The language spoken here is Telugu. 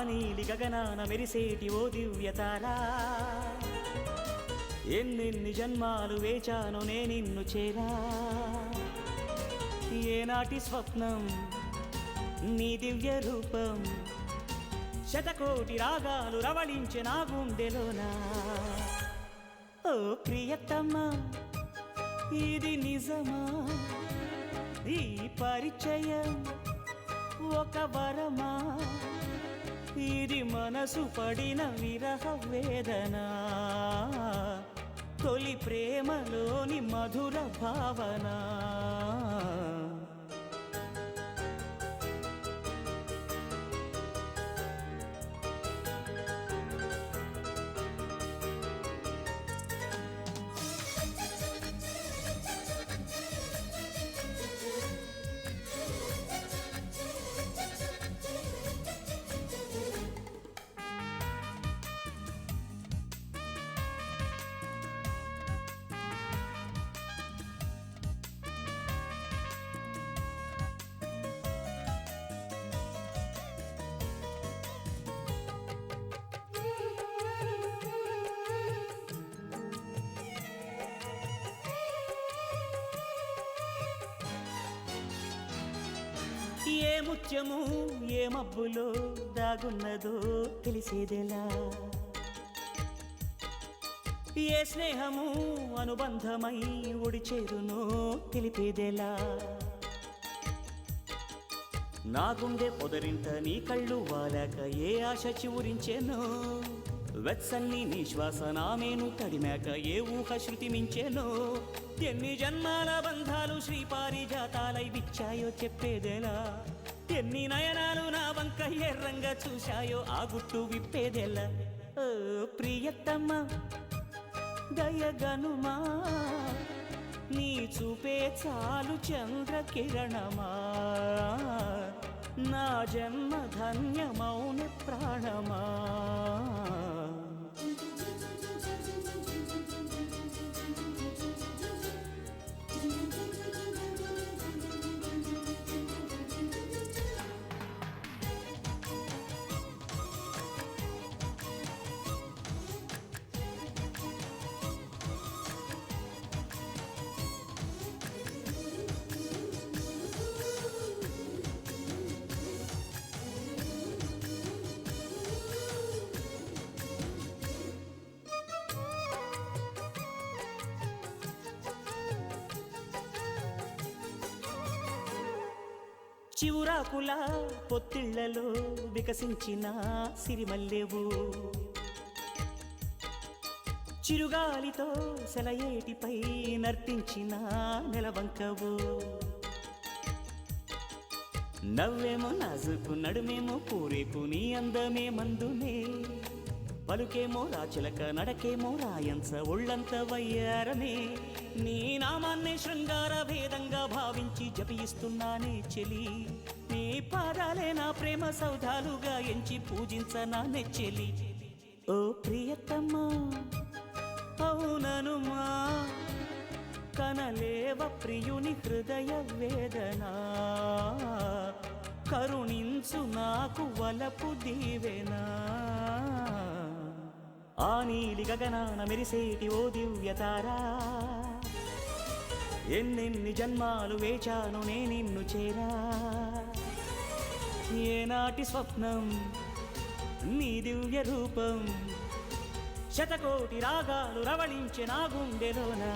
నీలి గగనాన మెరిసేటి ఓ దివ్యతారా, ఎన్నెన్ని జన్మాలు వేచాను నే నిన్ను చేరా. ఏనాటి స్వప్నం నీ దివ్య రూపం, శతకోటి రాగాలు రవళించే నా గుండెలోనా. ఓ ప్రియతమా ఇది నిజమా, ఈ పరిచయం ఒక వరమా, ఇది మనసు పడిన విరహ వేదన, తొలి ప్రేమలోని మధుర భావన. ఏ ముత్యము ఏ మబ్బులో దాగున్నదో తెలిసేదెలా, ఏ స్నేహము అనుబంధమై ఒడిచేరునో తెలిపేదెలా. నా గుండె పొదరింట నీ కళ్ళు వాలాక ఏ ఆశ చివురించెనో, వెత్సన్ని నీ శ్వాస నామేను తడిమాక ఏ ఊహ శృతి మించెనో. ఎన్ని జన్మాల బంధాలు శ్రీపారిజాతాలై విచ్చాయో చెప్పేదెలా, ఎన్ని నయనాలు నా వంక ఎర్రంగా చూశాయో ఆ గుట్టు విప్పేదెలా. ఓ ప్రియతమా దయగనుమా, నీ చూపే చాలు చంద్రకిరణమా, నా జన్మ ధన్యమౌన ప్రాణమా. చివురాకుల పొత్తిళ్లలో వికసించిన సిరిమల్లెవు, చిరుగాలితో సెలయేటిపై నర్తించిన నెలవంకవు. నవ్వేమో నాజుకు నడుమేమో పూరేకు నీ అందమే మందునే, పలుకేమో రాచిలక నడకేమో రాయంచ ఒళ్ళంత వయ్యారమే. నీ నామాన్నే శృంగార భేదంగా భావించి జపిస్తున్నానే చెలి, నీ పాదాలే నా ప్రేమ సౌధాలుగా ఎంచి పూజించనా నెచ్చెలి. ఓ ప్రియతమా అవుననుమా, కనలేవ ప్రియుని హృదయ వేదన, కరుణించు నాకు వలపు దీవెనా. ఆ నీలి గగనాన మెరిసేటి ఓ దివ్యతారా, ఎన్నెన్ని జన్మాలు వేచాను నే నిన్ను చేరా. ఏనాటి స్వప్నం నీ దివ్య రూపం, శతకోటి రాగాలు రవళించే నా గుండెలోనా.